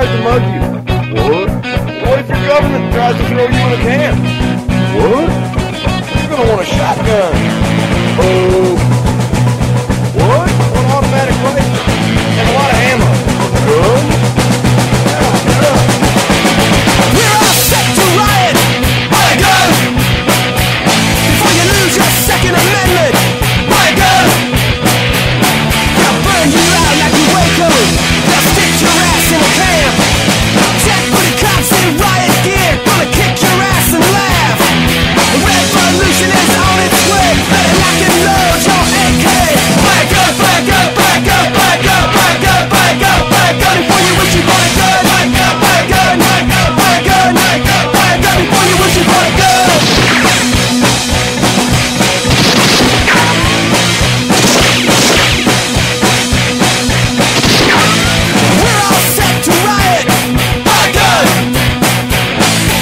tries to mug you? What? What if your government tries to throw you in a can? What? You're gonna want a shotgun. Oh. What? An automatic rifle. And a lot of ammo. Good? Shut up. We're all set to riot. Buy a gun before you lose your Second Amendment. Buy a gun. They'll burn you out like you Waco. They'll stick your ass in a camp. Check for the cops in riot gear. Gonna kick your ass and laugh. The revolution is on its way. Better lock and load your AK. Buy a gun, buy a gun, buy a gun, buy a gun, buy a gun, buy a gun, buy a gun before you wish you bought a gun. Buy a gun, buy a gun, buy a gun, buy a gun, buy a gun, buy a gun before you wish you bought a gun. We're all set to riot. Buy a gun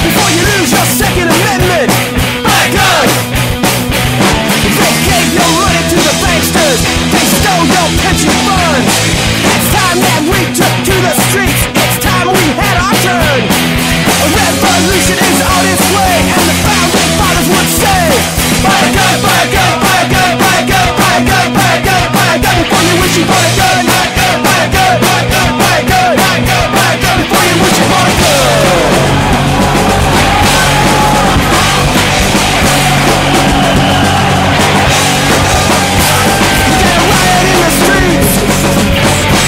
before you lose your Second Amendment. Buy a gun. They gave your money to the banksters. They stole your pension funds. It's time that we took to the streets. It's time we had our turn. A revolution is on its way, and the founding fathers would say, buy a gun, buy a gun, buy a gun, buy a gun, buy a gun, buy a gun, buy a gun before you wish you bought a gun. Buy a gun, buy a gun, buy a gun, buy a gun, buy a gun, buy a gun before you wish you bought a gun.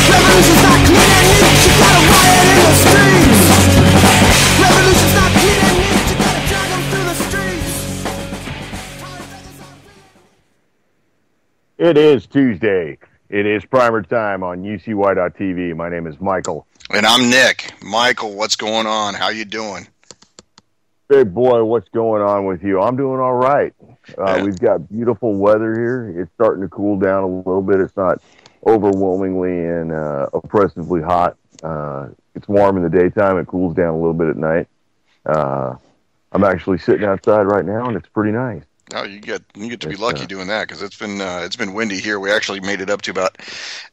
Revolution's not clean and neat, you gotta riot in the streets. Revolution's not clean and neat, you gotta drag them through the streets. It is Tuesday. It is Primer Time on UCY.tv. My name is Michael. And I'm Nick. Michael, what's going on? How you doing? Big boy, what's going on with you? I'm doing all right. Yeah. We've got beautiful weather here. It's starting to cool down a little bit. It's not overwhelmingly and oppressively hot. It's warm in the daytime. It cools down a little bit at night. I'm actually sitting outside right now, and it's pretty nice. Oh, you get to be lucky doing that, because it's been windy here. We actually made it up to about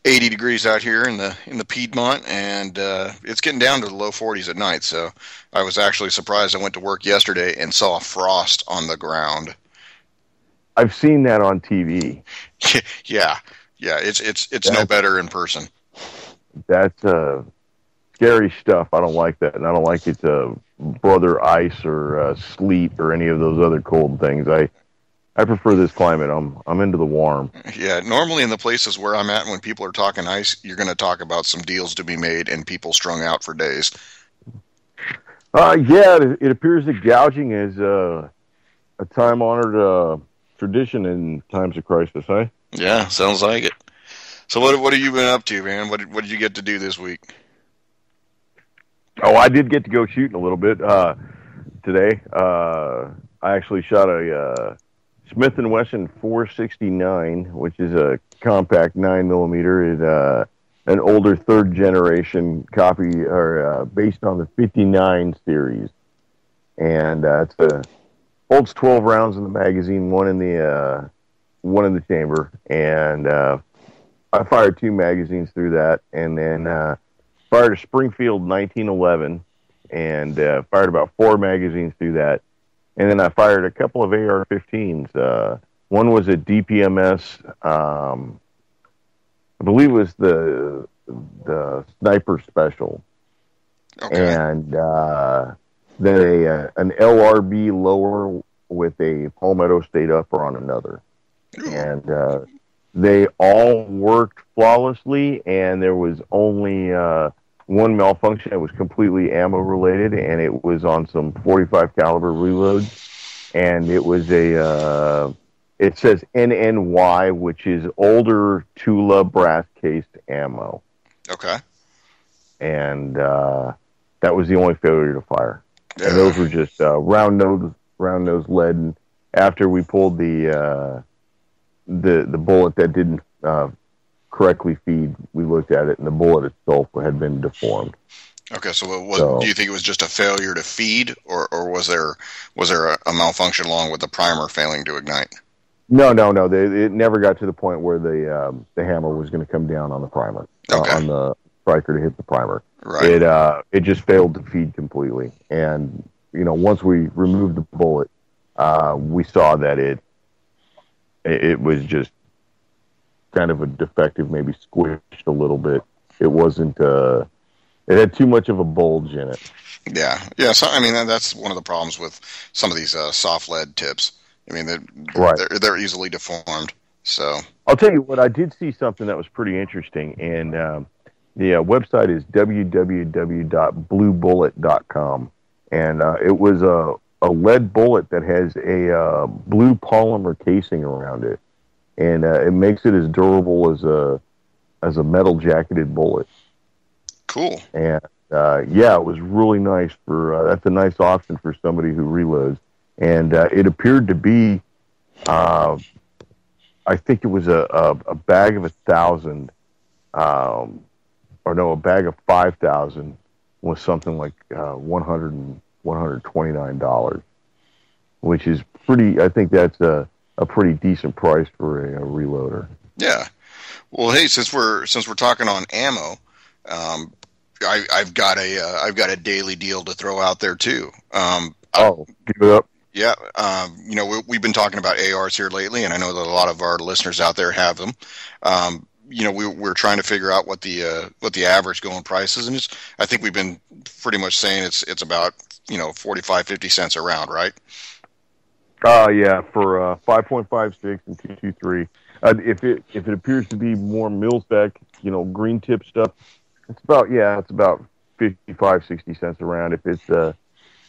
80 degrees out here in the Piedmont, and it's getting down to the low 40s at night. So I was actually surprised. I went to work yesterday and saw frost on the ground. I've seen that on TV. Yeah, it's no better in person. That's scary stuff. I don't like that, and I don't like it to brother ice or sleet or any of those other cold things. I prefer this climate. I'm into the warm. Yeah, normally in the places where I'm at, when people are talking ice, you're going to talk about some deals to be made and people strung out for days. Yeah, it appears that gouging is a time-honored tradition in times of crisis, huh? Yeah, sounds like it. So what have you been up to, man? What did you get to do this week? Oh, I did get to go shooting a little bit today. I actually shot a Smith & Wesson 469, which is a compact 9mm. It's an older third-generation copy, or based on the 59 series. And holds 12 rounds in the magazine, one in the chamber, and I fired 2 magazines through that, and then fired a Springfield 1911, and fired about 4 magazines through that, and then I fired a couple of AR-15s. One was a DPMS, I believe it was the Sniper Special, Okay. and then an LRB lower with a Palmetto State upper on another. And they all worked flawlessly, and there was only one malfunction that was completely ammo related, and it was on some 45 caliber reloads, and it was it says NNY, which is older Tula brass cased ammo. Okay. And that was the only failure to fire. Yeah. And those were just round nose lead. And after we pulled the bullet that didn't correctly feed, we looked at it, and the bullet itself had been deformed. Okay, so do you think it was just a failure to feed, or was there a malfunction along with the primer failing to ignite? No. It never got to the point where the hammer was going to come down on the primer, Okay. on striker to hit the primer. Right. It just failed to feed completely. And, once we removed the bullet, we saw that it was just kind of a defective, maybe squished a little bit. It wasn't, it had too much of a bulge in it. Yeah. Yeah. So, I mean, that's one of the problems with some of these soft lead tips. I mean, Right. they're easily deformed. So I'll tell you what, I did see something that was pretty interesting, and the website is www.bluebullet.com, and it was a lead bullet that has a blue polymer casing around it, and it makes it as durable as a metal jacketed bullet. cool. And yeah, it was really nice for that's a nice option for somebody who reloads, and it appeared to be. I think it was a bag of 1,000, or no, a bag of 5,000 was something like $129, which is pretty. I think that's a pretty decent price for a reloader. Yeah. Well, hey, since we're talking on ammo, I've got a daily deal to throw out there too. Give it up. Yeah, we've been talking about ARs here lately, and I know that a lot of our listeners out there have them. We're trying to figure out what the average going price is, and I think we've been pretty much saying it's about 45-50 cents a round, right? Yeah, for 5.56 and 223. If it appears to be more mil-spec, green tip stuff, it's about 55, 60 cents a round. If it's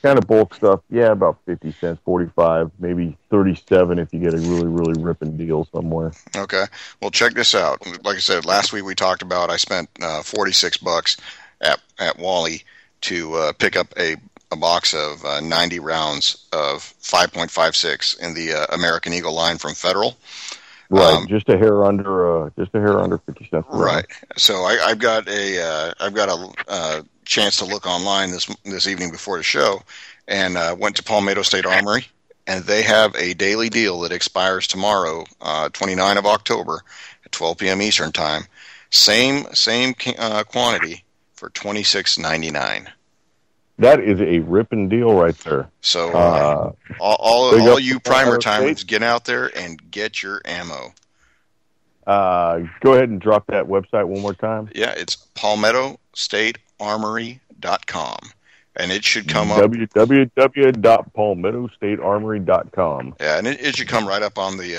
kind of bulk stuff, about 50 cents, 45, maybe 37 if you get a really, really ripping deal somewhere. Okay. Well, check this out. Like I said, last week we talked about I spent $46 at Wally to pick up a box of 90 rounds of 5.56 in the American Eagle line from Federal. Right, just a hair under 50 cents. Right. So I've got a chance to look online this evening before the show, and went to Palmetto State Armory, and they have a daily deal that expires tomorrow, 29 of October, at 12 p.m. Eastern Time. Same quantity for $26.99. That is a ripping deal right there. So all you primer timers, get out there and get your ammo. Go ahead and drop that website one more time. Yeah, it's PalmettoStateArmory.com. And it should come up. www.palmettostatearmory.com. Yeah, and it should come right up on the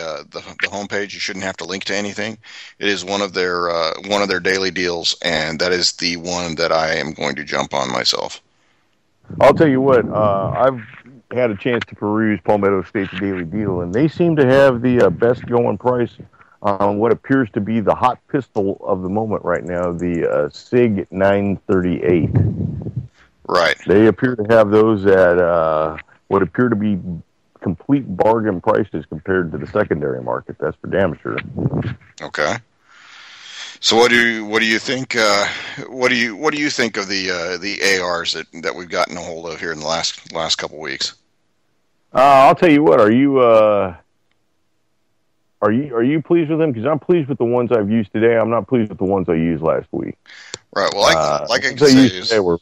homepage. You shouldn't have to link to anything. It is one of their daily deals, and that is the one that I am going to jump on myself. I'll tell you what, I've had a chance to peruse Palmetto State's daily deal, and they seem to have the best going price on what appears to be the hot pistol of the moment right now, the SIG 938. Right. They appear to have those at what appear to be complete bargain prices compared to the secondary market. That's for damn sure. Okay. So what do you think? What do you think of the ARs that we've gotten a hold of here in the last couple weeks? I'll tell you what. Are you pleased with them? Because I'm pleased with the ones I've used today. I'm not pleased with the ones I used last week. Right. Well, like I say, today were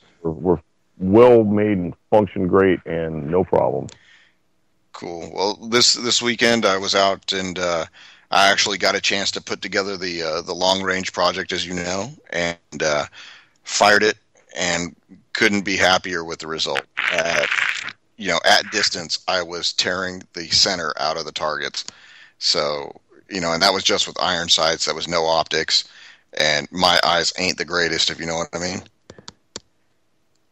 well made and function great and no problem. Cool. Well, this weekend I was out and I actually got a chance to put together the long range project, as you know, and fired it and couldn't be happier with the result. At distance, I was tearing the center out of the targets. So, and that was just with iron sights. That was no optics, and my eyes ain't the greatest, if you know what I mean.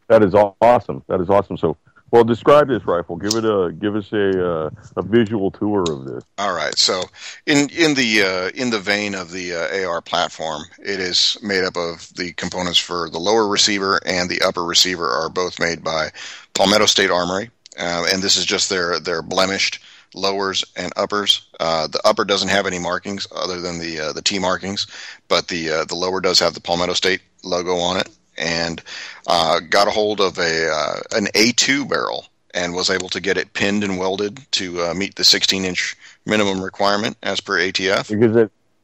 That is awesome. That is awesome. So, well, describe this rifle. Give us a visual tour of this. All right. So, in the vein of the AR platform, it is made up of the components for the lower receiver and the upper receiver are both made by Palmetto State Armory, and this is just their blemished lowers and uppers. The upper doesn't have any markings other than the T markings, but the lower does have the Palmetto State logo on it. And got a hold of an A2 barrel and was able to get it pinned and welded to meet the 16-inch minimum requirement as per ATF.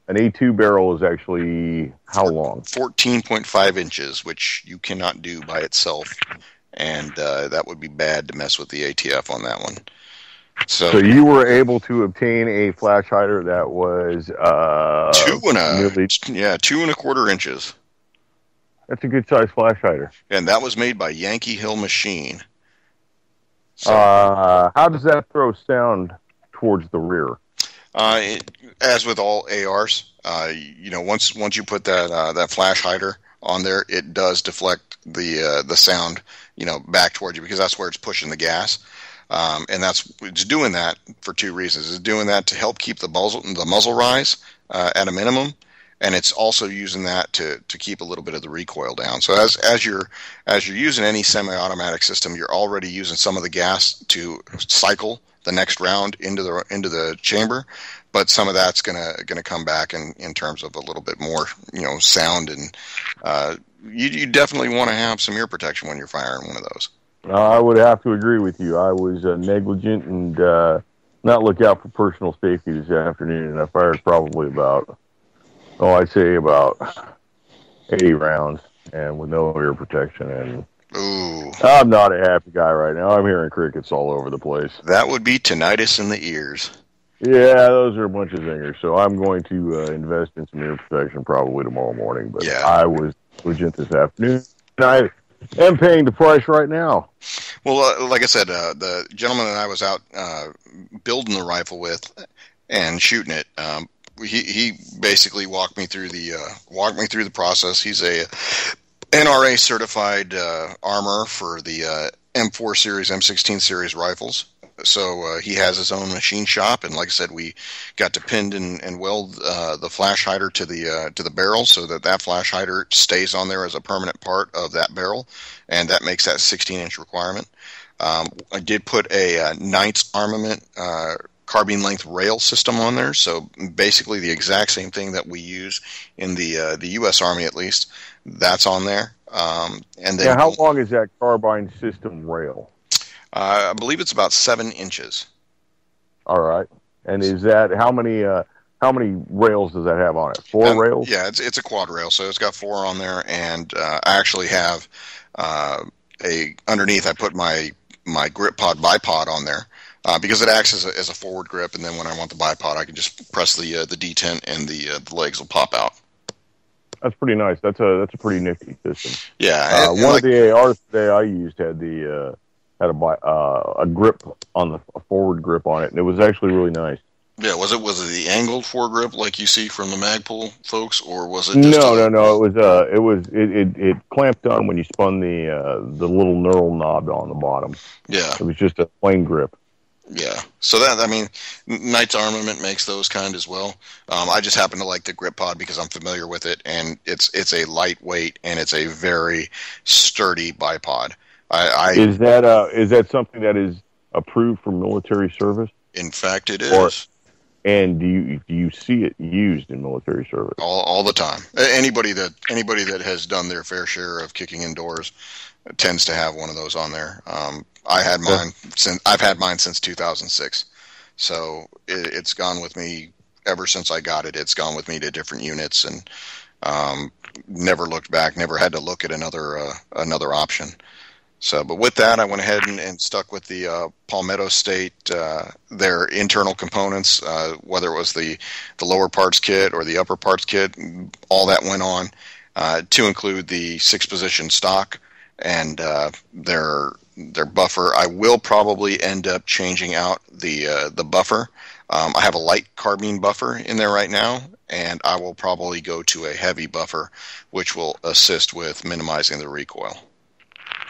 An A2 barrel is actually how long? 14.5 inches, which you cannot do by itself, and that would be bad to mess with the ATF on that one. So you were able to obtain a flash hider that was nearly 2.25 inches. That's a good size flash hider. And that was made by Yankee Hill Machine. So, how does that throw sound towards the rear? As with all ARs, once you put that flash hider on there, it does deflect the sound, back towards you, because that's where it's pushing the gas. And it's doing that for two reasons. It's doing that to help keep the muzzle rise at a minimum, and it's also using that to keep a little bit of the recoil down. So as you're using any semi-automatic system, you're already using some of the gas to cycle the next round into the chamber, but some of that's gonna come back in terms of a little bit more sound, and you definitely want to have some ear protection when you're firing one of those. I would have to agree with you. I was negligent and not look out for personal safety this afternoon, and I fired probably about 80 rounds, and with no ear protection. And ooh, I'm not a happy guy right now. I'm hearing crickets all over the place. That would be tinnitus in the ears. Yeah, those are a bunch of zingers. So I'm going to invest in some ear protection probably tomorrow morning. But yeah. I was negligent this afternoon. I am paying the price right now. Well, like I said, the gentleman that I was out building the rifle with and shooting it, he basically walked me through the process. He's a NRA certified armorer for the M4 series, M16 series rifles. So he has his own machine shop, and like I said, we got to pin and weld the flash hider to the barrel, so that flash hider stays on there as a permanent part of that barrel, and that makes that 16-inch requirement. I did put a Knights Armament carbine length rail system on there, so basically the exact same thing that we use in the U.S. Army, at least. That's on there. And then, how long is that carbine system rail? I believe it's about 7 inches. All right. And is that how many rails does that have on it? 4 rails? Yeah, it's a quad rail, so it's got 4 on there, and I actually have underneath. I put my grip pod bipod on there because it acts as a forward grip, and then when I want the bipod, I can just press the detent, and the legs will pop out. That's pretty nice. That's a pretty nifty system. Yeah. One of the ARs today I used had a grip on a forward grip on it, and it was actually really nice. Yeah, was it the angled foregrip like you see from the Magpul folks, or was it just No. It clamped on when you spun the little knurl knob on the bottom. Yeah, it was just a plain grip. Yeah, so Knights Armament makes those kind as well. I just happen to like the grip pod because I'm familiar with it, and it's a lightweight and it's a very sturdy bipod. Is that something that is approved for military service? In fact, it is. And do you see it used in military service? All the time. Anybody that has done their fair share of kicking indoors tends to have one of those on there. I've had mine since 2006, so it's gone with me ever since I got it. It's gone with me to different units, and never looked back. Never had to look at another option. So, but with that, I went ahead and stuck with the Palmetto State, their internal components, whether it was the lower parts kit or the upper parts kit, all that went on, to include the 6-position stock and their buffer. I will probably end up changing out the buffer. I have a light carbine buffer in there right now, and I will probably go to a heavy buffer, which will assist with minimizing the recoil.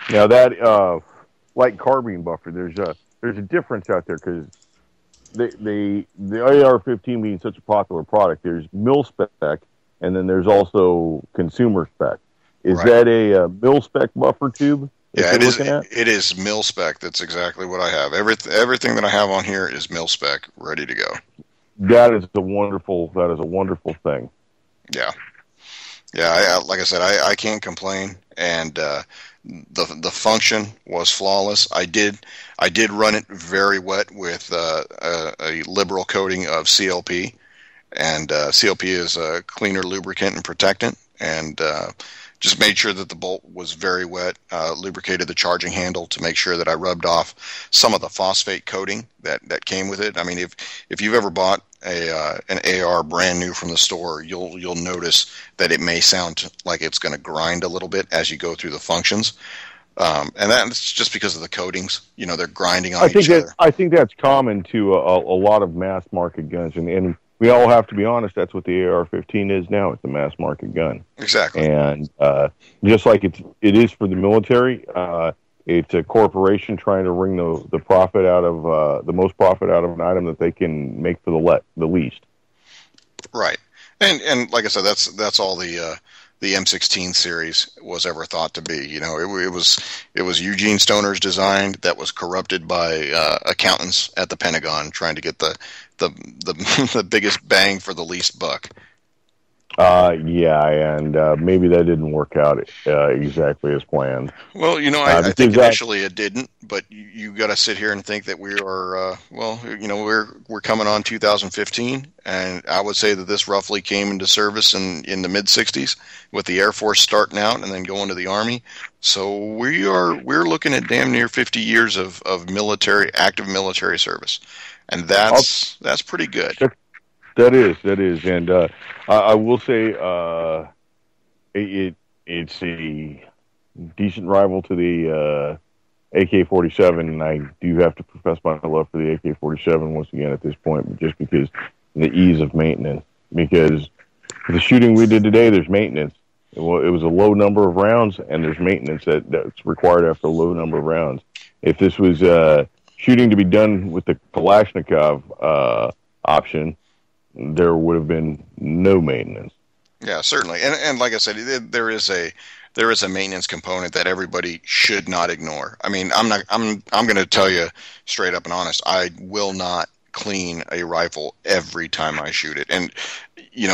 Now that light carbine buffer, there's a difference out there because the AR-15 being such a popular product, there's mil spec and then there's also consumer spec. Is that a mil spec buffer tube? Yeah, it is. It is mil spec. That's exactly what I have. Everything that I have on here is mil spec, ready to go. That is a wonderful thing. Yeah. Like I said, I can't complain, and the function was flawless. I did run it very wet with a liberal coating of CLP, And CLP is a cleaner lubricant and protectant, and just made sure that the bolt was very wet, lubricated the charging handle to make sure that I rubbed off some of the phosphate coating that came with it. I mean, if you've ever bought an AR brand new from the store, you'll notice that it may sound like it's going to grind a little bit as you go through the functions. And that's just because of the coatings. They're grinding on each other. I think that's common to a lot of mass market guns, and we all have to be honest. That's what the AR-15 is now. It's a mass market gun. Exactly. And just like it is for the military, it's a corporation trying to wring the profit out of the most profit out of an item that they can make for the least. Right. And like I said, that's all the M16 series was ever thought to be. It was Eugene Stoner's design that was corrupted by accountants at the Pentagon trying to get the the biggest bang for the least buck. Yeah, and maybe that didn't work out exactly as planned. Well, I think initially it didn't, but you got to sit here and think that we are, we're coming on 2015, and I would say that this roughly came into service in the mid-'60s with the Air Force starting out and then going to the Army. So we're looking at damn near 50 years of active military service, and that's pretty good. That is, and I will say it's a decent rival to the AK-47, and I do have to profess my love for the AK-47 once again at this point, just because the ease of maintenance. Because for the shooting we did today, there's maintenance. Well, it was a low number of rounds, and there's maintenance that's required after a low number of rounds. If this was shooting to be done with the Kalashnikov option, there would have been no maintenance. Yeah, certainly, and like I said, there is a maintenance component that everybody should not ignore. I mean, I'm going to tell you straight up and honest, I will not clean a rifle every time I shoot it, and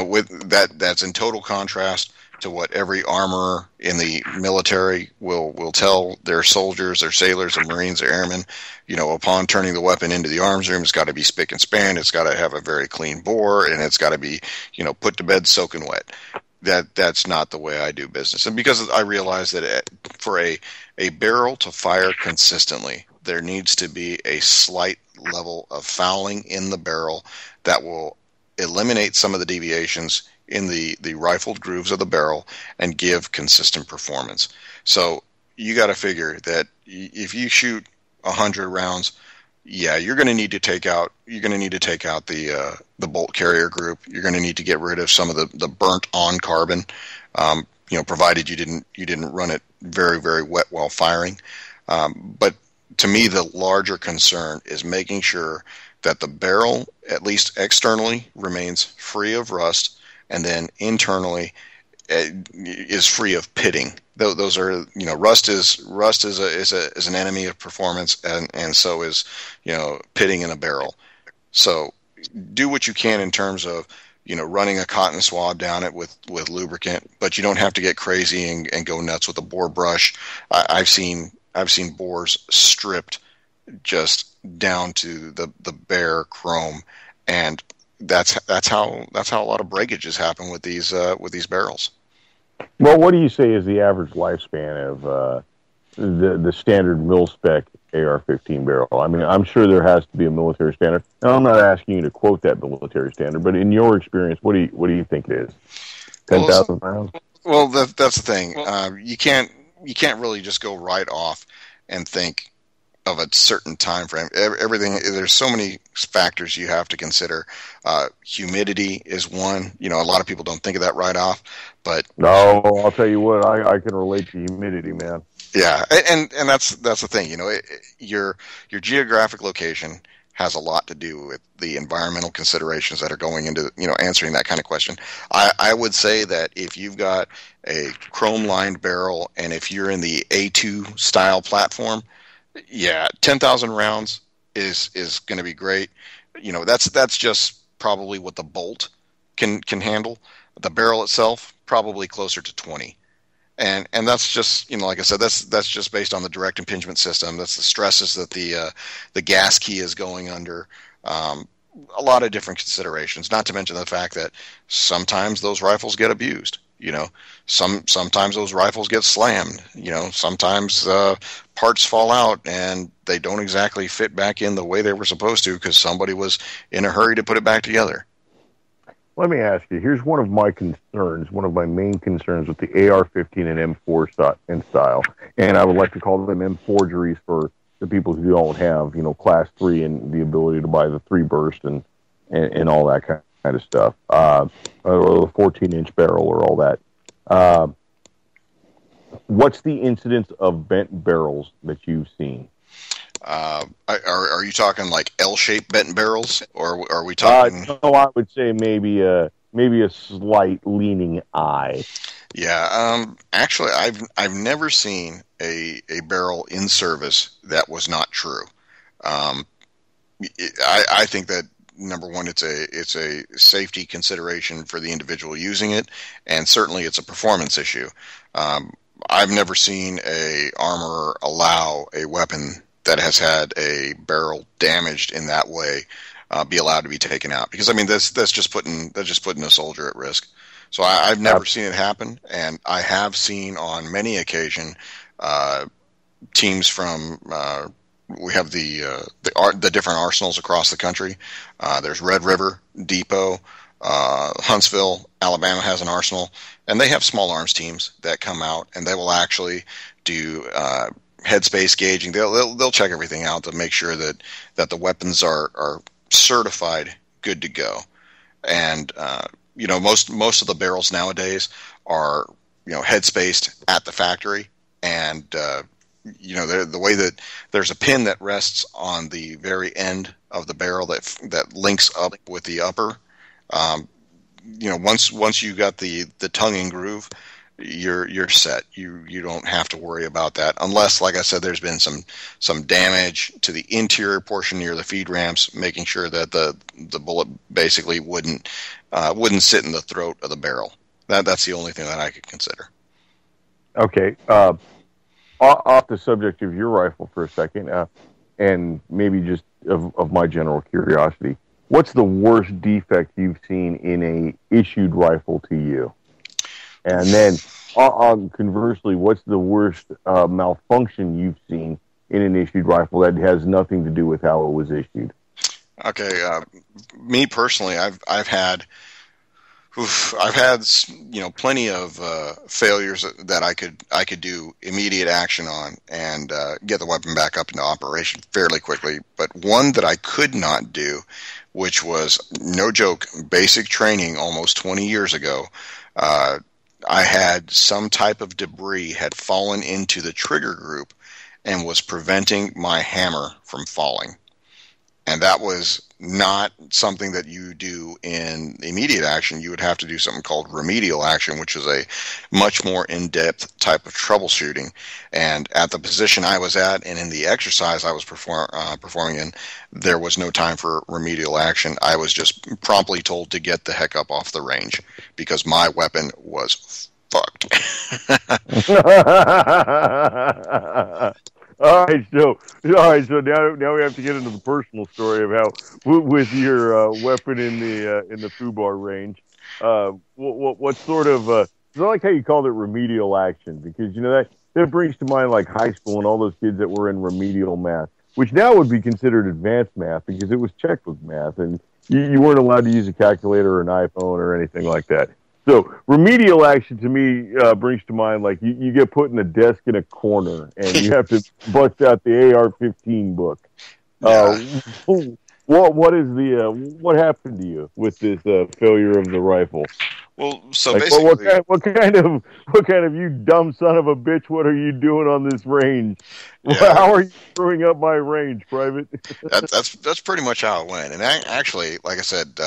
with that's in total contrast to what every armorer in the military will tell their soldiers, their sailors, their Marines, their airmen. Upon turning the weapon into the arms room, it's got to be spick and span. It's got to have a very clean bore, and it's got to be, put to bed soaking wet. That's not the way I do business. And because I realize that for a barrel to fire consistently, there needs to be a slight level of fouling in the barrel that will eliminate some of the deviations in the rifled grooves of the barrel and give consistent performance. So you got to figure that if you shoot 100 rounds, yeah, you're going to need to take out the bolt carrier group. You're going to need to get rid of some of the burnt on carbon, provided you didn't run it very, very wet while firing. But to me, the larger concern is making sure that the barrel, at least externally, remains free of rust, and then internally is free of pitting. Those are, rust is an enemy of performance, and so is, pitting in a barrel. So do what you can in terms of, running a cotton swab down it with lubricant, but you don't have to get crazy and go nuts with a bore brush. I've seen bores stripped just down to the bare chrome, and that's how a lot of breakages happen with these barrels. Well, what do you say is the average lifespan of the standard mil spec AR-15 barrel? I mean, I'm sure there has to be a military standard. Now, I'm not asking you to quote that military standard, but in your experience, what do you think it is? 10,000 rounds? Well, that's the thing. You can't really just go right off and think of a certain time frame. Everything, there's so many factors you have to consider. Humidity is one. A lot of people don't think of that right off, but no, I'll tell you what, I can relate to humidity, man. Yeah, and that's the thing. Your geographic location has a lot to do with the environmental considerations that are going into answering that kind of question. I would say that if you've got a chrome lined barrel and if you're in the A2 style platform, yeah, 10,000 rounds is going to be great. That's just probably what the bolt can handle. The barrel itself probably closer to 20, and that's just like I said, that's just based on the direct impingement system. That's the stresses that the gas key is going under. a lot of different considerations, not to mention the fact that sometimes those rifles get abused. Sometimes those rifles get slammed. Sometimes parts fall out and they don't exactly fit back in the way they were supposed to because somebody was in a hurry to put it back together. Let me ask you, here's one of my concerns, one of my main concerns with the AR-15 and M4 style, and I would like to call them M forgeries for the people who don't have, class 3 and the ability to buy the 3-burst and all that kind of stuff, or the 14-inch barrel or all that. What's the incidence of bent barrels that you've seen? Are you talking like L-shaped bent barrels, or are we talking? No, I would say maybe a slight leaning eye. Yeah, actually, I've never seen a barrel in service that was not true. I think that number one, it's a safety consideration for the individual using it, and certainly it's a performance issue. I've never seen a armorer allow a weapon that has had a barrel damaged in that way be allowed to be taken out, because I mean that's just putting a soldier at risk. So I've never seen it happen, and I have seen on many occasions teams from we have the different arsenals across the country. There's Red River, Depot, Huntsville, Alabama has an arsenal, and they have small arms teams that come out and they will actually do headspace gauging. They'll check everything out to make sure that the weapons are certified good to go. And most of the barrels nowadays are headspaced at the factory, and the way that there's a pin that rests on the very end of the barrel that links up with the upper. Once you got the tongue and groove, you're set. You don't have to worry about that unless, like I said, there's been some damage to the interior portion near the feed ramps, making sure that the bullet basically wouldn't sit in the throat of the barrel. That's the only thing that I could consider. Okay. Off the subject of your rifle for a second, and maybe just of my general curiosity, what's the worst defect you've seen in a issued rifle to you? And then, conversely, what's the worst malfunction you've seen in an issued rifle that has nothing to do with how it was issued? Okay, me personally, I've had plenty of failures that I could do immediate action on and get the weapon back up into operation fairly quickly. But one that I could not do, which was, no joke, basic training almost 20 years ago. I had some type of debris had fallen into the trigger group and was preventing my hammer from falling. And that was not something that you do in immediate action. You would have to do something called remedial action, which is a much more in-depth type of troubleshooting. And at the position I was at and in the exercise I was performing in, there was no time for remedial action. I was just promptly told to get the heck up off the range because my weapon was fucked. All right, so now we have to get into the personal story of how, with your weapon in the FUBAR range, what sort of I like how you called it remedial action, because that brings to mind like high school and all those kids that were in remedial math, which now would be considered advanced math because it was checked with math and you weren't allowed to use a calculator or an iPhone or anything like that. So remedial action to me brings to mind like you get put in a desk in a corner and you have to bust out the AR-15 book. What happened to you with this failure of the rifle? Well, so like, basically, what kind of you dumb son of a bitch? What are you doing on this range? Yeah. How are you screwing up my range, Private? That's pretty much how it went. And actually, like I said,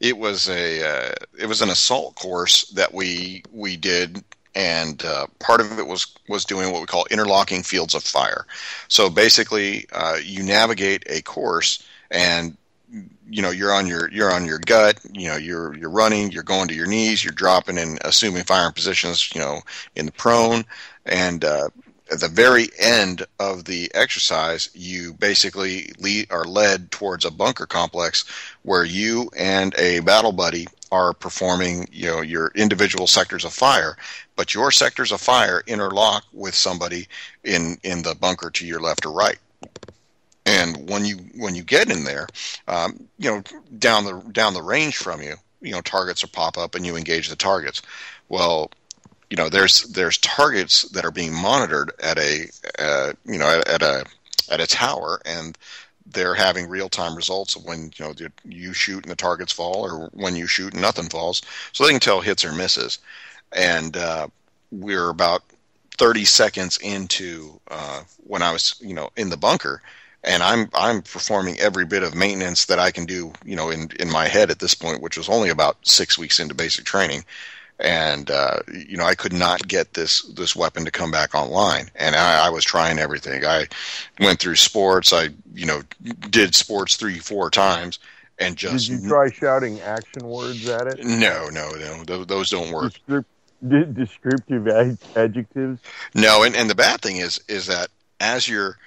it was an assault course that we did, and part of it was doing what we call interlocking fields of fire. So basically, you navigate a course and you're on your gut, you're running, you're going to your knees, you're dropping and assuming firing positions, in the prone, and at the very end of the exercise, you basically are led towards a bunker complex where you and a battle buddy are performing, your individual sectors of fire, but your sectors of fire interlock with somebody in the bunker to your left or right. And when you get in there, down the range from you, targets will pop up and you engage the targets. Well, there's targets that are being monitored at a tower, and they're having real-time results of when you shoot and the targets fall, or when you shoot and nothing falls, so they can tell hits or misses. And we're about 30 seconds into when I was in the bunker, and I'm performing every bit of maintenance that I can do in my head at this point, which was only about 6 weeks into basic training. And I could not get this weapon to come back online, and I was trying everything. I went through sports. I did sports 3-4 times, and just did you try shouting action words at it? No, those don't work. Descriptive adjectives? No, and the bad thing is that as you're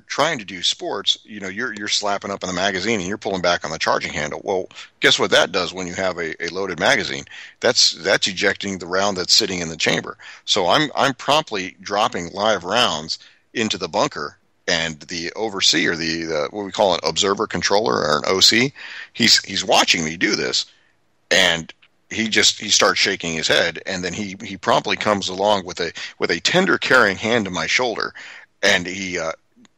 trying to do sports, you're slapping up in the magazine and you're pulling back on the charging handle. Well, guess what that does when you have a loaded magazine? That's ejecting the round that's sitting in the chamber. So I'm promptly dropping live rounds into the bunker, and the overseer, the what we call an observer controller, or an OC, he's watching me do this, and he starts shaking his head, and then he promptly comes along with a tender caring hand to my shoulder. And he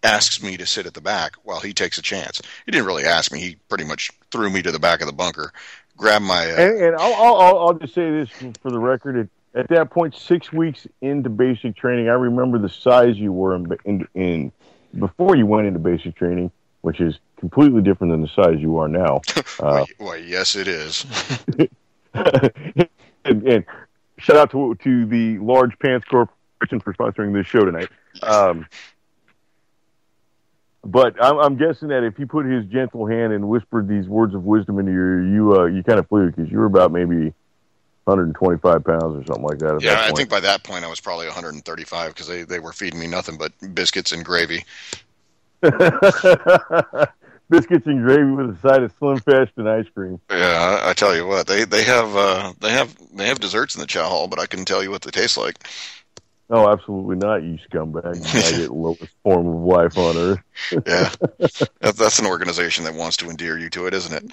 asks me to sit at the back while he takes a chance. He didn't really ask me. He pretty much threw me to the back of the bunker, grabbed my... And I'll just say this for the record. At that point, 6 weeks into basic training, I remember the size you were in before you went into basic training, which is completely different than the size you are now. Why, yes, it is. and shout out to the Large Pants Corporation for sponsoring this show tonight. But I'm guessing that if he put his gentle hand and whispered these words of wisdom into you kind of flew, because you were about maybe 125 pounds or something like that. Yeah, I think by that point I was probably 135, because they were feeding me nothing but biscuits and gravy. Biscuits and gravy with a side of Slim Fast and ice cream. Yeah, I tell you what, they have desserts in the chow hall, but I couldn't tell you what they taste like. Oh, absolutely not, you scumbag. You get lowest form of life on Earth. Yeah, that's an organization that wants to endear you to it, isn't it?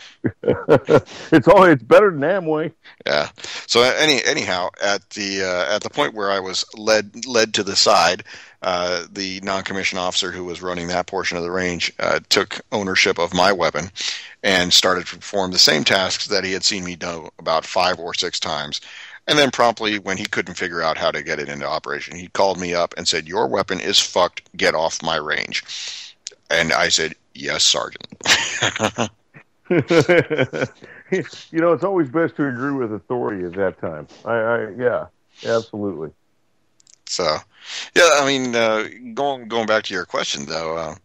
It's better than Amway. Yeah. So anyhow, at the point where I was led to the side, the non-commissioned officer who was running that portion of the range took ownership of my weapon and started to perform the same tasks that he had seen me do about 5 or 6 times. And then promptly, when he couldn't figure out how to get it into operation, he called me up and said, "Your weapon is fucked. Get off my range." And I said, "Yes, Sergeant." It's always best to agree with authority at that time. Yeah, absolutely. So, yeah, I mean, going back to your question, though,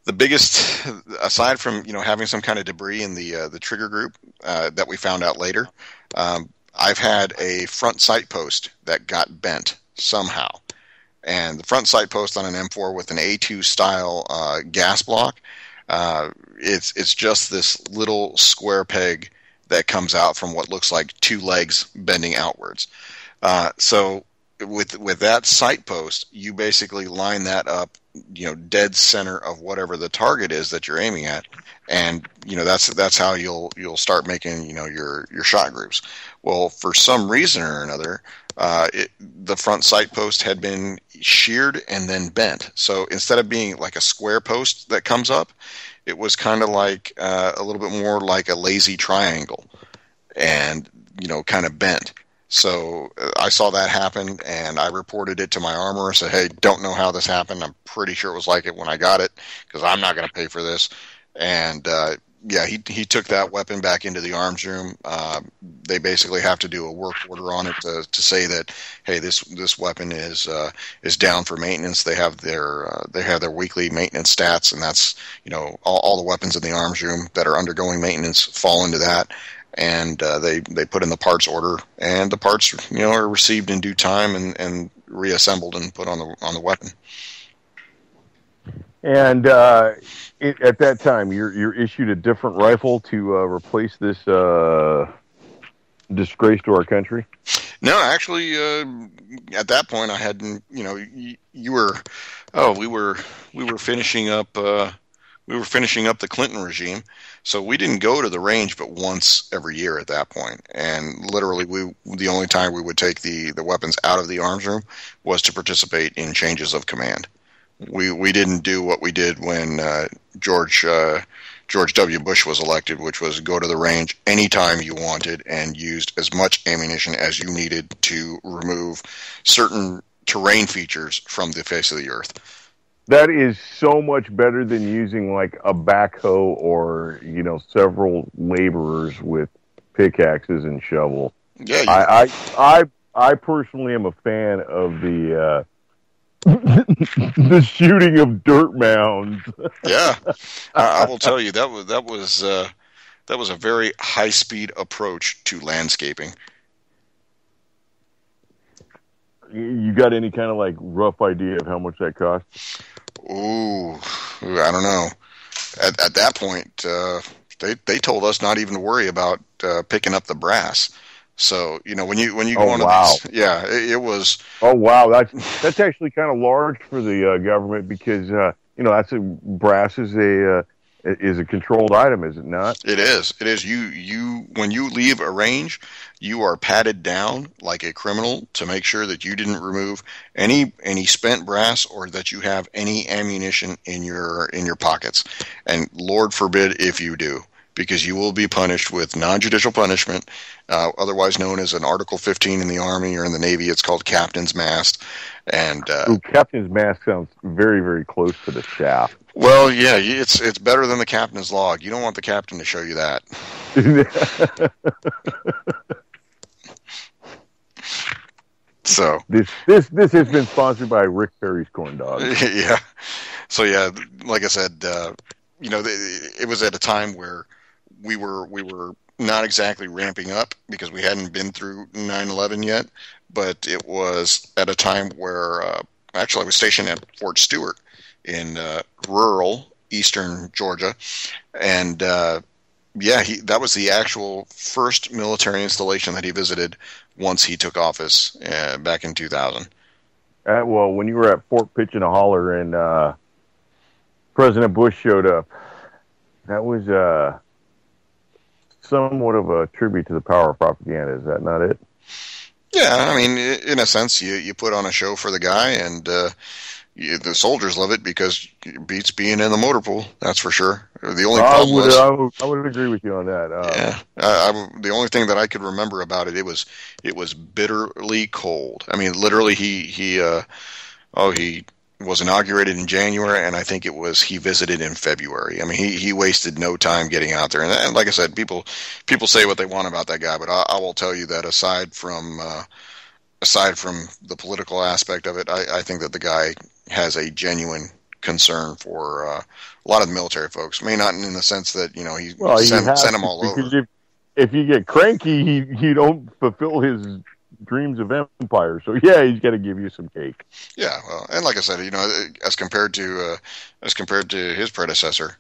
the biggest, aside from having some kind of debris in the trigger group that we found out later, I've had a front sight post that got bent somehow. And the front sight post on an M4 with an A2 style gas block, it's just this little square peg that comes out from what looks like 2 legs bending outwards. So with that sight post, you basically line that up, dead center of whatever the target is that you're aiming at, and that's how you'll start making your shot groups. Well, for some reason or another, the front sight post had been sheared and then bent. So instead of being like a square post that comes up, it was kind of like a little bit more like a lazy triangle, and kind of bent. So I saw that happen, and I reported it to my armorer. Said, "Hey, don't know how this happened. I'm pretty sure it was like it when I got it, because I'm not going to pay for this." And yeah, he took that weapon back into the arms room. They basically have to do a work order on it to say that, hey, this weapon is down for maintenance. They have their weekly maintenance stats, and that's all the weapons in the arms room that are undergoing maintenance fall into that. And they put in the parts order, and the parts are received in due time, and reassembled and put on the weapon. And at that time, you're issued a different rifle to replace this disgrace to our country. No, actually, at that point, I hadn't. We were finishing up. We were finishing up the Clinton regime, so we didn't go to the range but once every year at that point. And literally, the only time we would take the weapons out of the arms room was to participate in changes of command. We didn't do what we did when George W. Bush was elected, which was go to the range anytime you wanted and used as much ammunition as you needed to remove certain terrain features from the face of the earth. That is so much better than using like a backhoe or several laborers with pickaxes and shovel. Yeah, I personally am a fan of the the shooting of dirt mounds. Yeah, I will tell you that was a very high speed approach to landscaping. You got any kind of like rough idea of how much that cost? Ooh, I don't know. At that point, they told us not even to worry about picking up the brass. So when you go on these, yeah, it was. Oh wow, that's actually kind of large for the government because that's brass is a controlled item, is it not? It is. It is. You when you leave a range, you are patted down like a criminal to make sure that you didn't remove any spent brass or that you have any ammunition in your pockets. And Lord forbid if you do, because you will be punished with non-judicial punishment, otherwise known as an Article 15 in the Army or in the Navy. It's called Captain's Mast. And Captain's Mast sounds very, very close to the shaft. Well, yeah, it's better than the captain's log. You don't want the captain to show you that. So this has been sponsored by Rick Perry's Corn Dogs. Yeah. So yeah, like I said, it was at a time where we were not exactly ramping up because we hadn't been through 9/11 yet, but it was at a time where actually I was stationed at Fort Stewart in rural eastern Georgia, and that was the actual first military installation that he visited once he took office back in 2000. Well, when you were at Fort Pitch and a Holler and President Bush showed up, that was somewhat of a tribute to the power of propaganda. Is that not it? Yeah, I mean, in a sense, you put on a show for the guy, and the soldiers love it because it beats being in the motor pool. That's for sure. The only problem I would agree with you on that. The only thing that I could remember about it was bitterly cold. I mean, literally, he was inaugurated in January, and I think he visited in February. I mean, he wasted no time getting out there. And like I said, people say what they want about that guy, but I will tell you that aside from the political aspect of it, I think that the guy has a genuine concern for a lot of the military folks. I mean, not in the sense that he sent them all over. If you get cranky, he don't fulfill his dreams of empire. So yeah, he's got to give you some cake. Yeah, well, and like I said, as compared to his predecessor,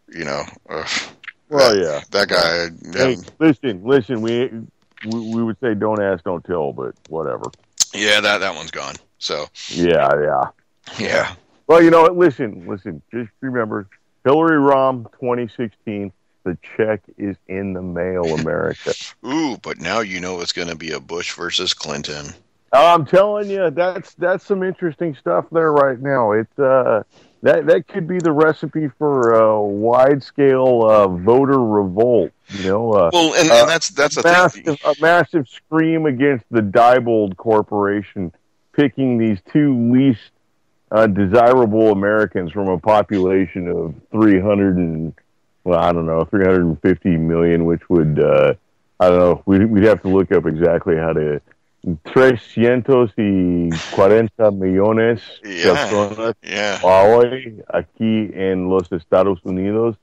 that guy. Hey, listen. We would say don't ask, don't tell, but whatever. Yeah, that one's gone. So yeah. Well, listen. Just remember, Hillary Rom 2016. The check is in the mail, America. Ooh, but now it's going to be a Bush versus Clinton. I'm telling you, that's some interesting stuff there right now. It that could be the recipe for a wide scale voter revolt. That's a massive scream against the Diebold Corporation picking these two least desirable Americans from a population of 350 million, which would, we'd have to look up exactly how to, 340 millones personas hoy aquí en los Estados Unidos.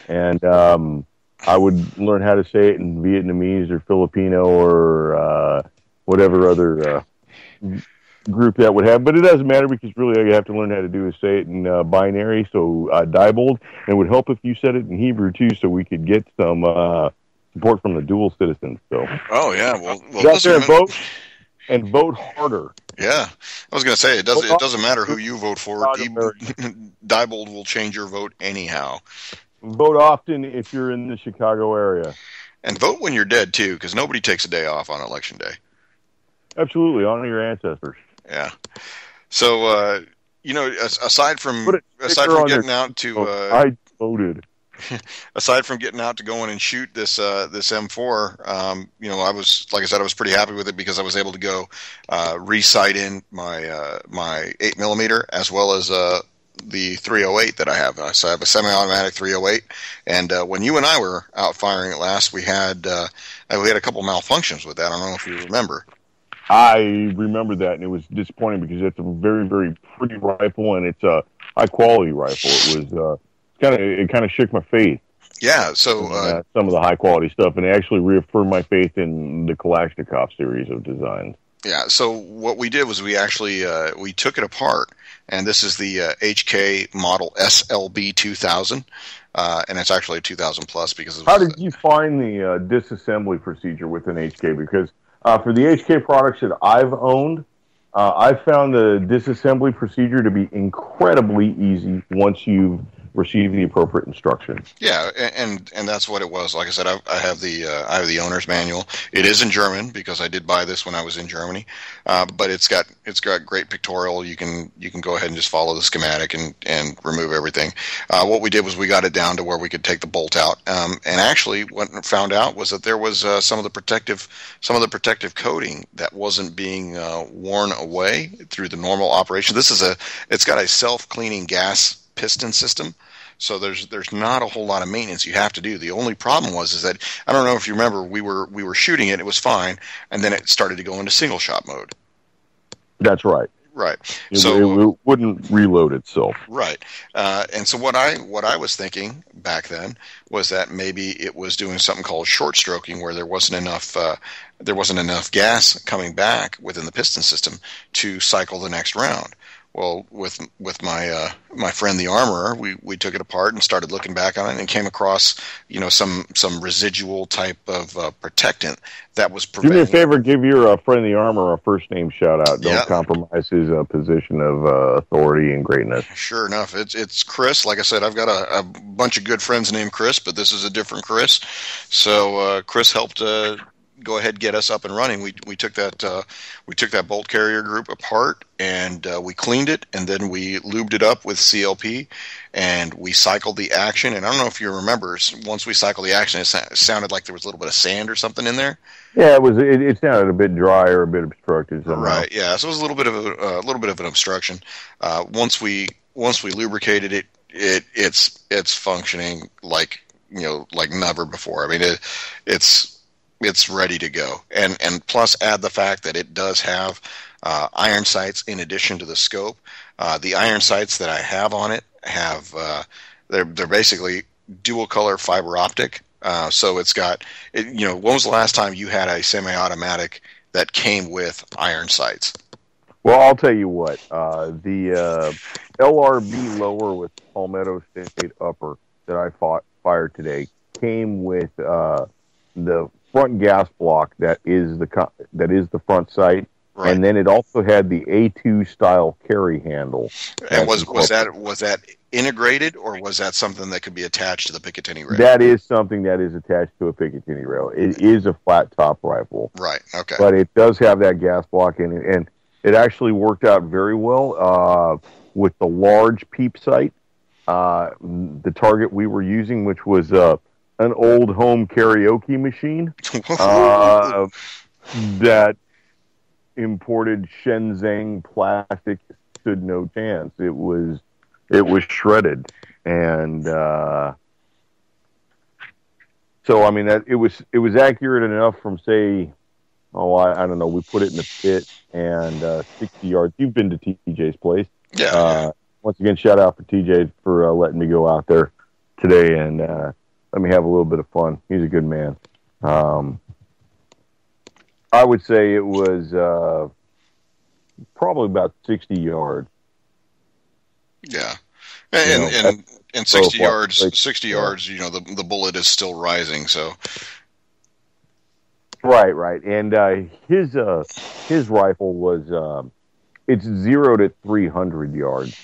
And I would learn how to say it in Vietnamese or Filipino or whatever other group that would have, but it doesn't matter because really all you have to learn how to do is say it in binary, so Diebold, and it would help if you said it in Hebrew too, so we could get some support from the dual citizens. So, oh yeah, well, get out there and vote harder. Yeah, I was going to say it doesn't matter who you vote for. Diebold will change your vote anyhow. Vote often if you're in the Chicago area, and vote when you're dead too, because nobody takes a day off on election day. Absolutely, honor your ancestors. Yeah. So aside from getting out to I voted. Aside from getting out to go in and shoot this M4, I was pretty happy with it because I was able to go re-sight in my 8mm as well as the 308 that I have. So I have a semi-automatic 308, and when you and I were out firing it last, we had a couple malfunctions with that. I don't know if you remember. I remember that, and it was disappointing because it's a very, very pretty rifle, and it's a high-quality rifle. It was it kind of shook my faith. Yeah, so some of the high-quality stuff, and it actually reaffirmed my faith in the Kalashnikov series of designs. Yeah, so what we did was we actually we took it apart, and this is the HK model SLB 2000, and it's actually a 2000 plus because. How did you find the disassembly procedure within HK? Because for the HK products that I've owned, I've found the disassembly procedure to be incredibly easy once you've received the appropriate instructions. Yeah, and that's what it was. Like I said, I have the owner's manual. It is in German because I did buy this when I was in Germany, but it's got great pictorial. You can go ahead and just follow the schematic and remove everything. What we did was we got it down to where we could take the bolt out. And actually, what I found out was that there was some of the protective coating that wasn't being worn away through the normal operation. It's got a self-cleaning gas piston system. So there's not a whole lot of maintenance you have to do. The only problem is that I don't know if you remember, we were shooting it was fine, and then it started to go into single shot mode. That's right. Right. It wouldn't reload itself. Right. And so what I was thinking back then was that maybe it was doing something called short stroking, where there wasn't enough gas coming back within the piston system to cycle the next round. Well, with my friend the armorer, we took it apart and started looking back on it and came across some residual type of protectant that was preventing. Do me a favor, give your friend the armorer a first name shout out. Don't compromise his position of authority and greatness. Sure enough, it's Chris. Like I said, I've got a bunch of good friends named Chris, but this is a different Chris. So Chris helped. Go ahead, get us up and running. We took that bolt carrier group apart and we cleaned it, and then we lubed it up with CLP, and we cycled the action. And I don't know if you remember, once we cycled the action, it sounded like there was a little bit of sand or something in there. Yeah, it was. It sounded a bit dry or a bit obstructed. Somehow. Right. Yeah. So it was a little bit of an obstruction. Once we lubricated it, it's functioning like never before. I mean, it's ready to go, and plus add the fact that it does have iron sights in addition to the scope. The iron sights that I have on it have they're basically dual color fiber optic. So it's got when was the last time you had a semi-automatic that came with iron sights? Well, I'll tell you what, the LRB lower with Palmetto State upper that I fired today came with the front gas block that is the front sight, right. And then it also had the A2 style carry handle. And was that integrated, or was that something that could be attached to the Picatinny rail? That is something that is attached to a Picatinny rail. It is a flat top rifle, right? Okay, but it does have that gas block in it, and it actually worked out very well with the large peep sight. The target we were using, which was an old home karaoke machine that imported Shenzhen plastic, stood no chance. It was shredded, and so I mean that it was accurate enough from say, I don't know. We put it in the pit and 60 yards. You've been to TJ's place, yeah. Once again, shout out for TJ for letting me go out there today and. Let me have a little bit of fun. He's a good man. I would say it was probably about 60 yards. Yeah, You know, and 60 yards, like, 60 yards. You know, the bullet is still rising. So right. And his rifle was it's 0 to 300 yards.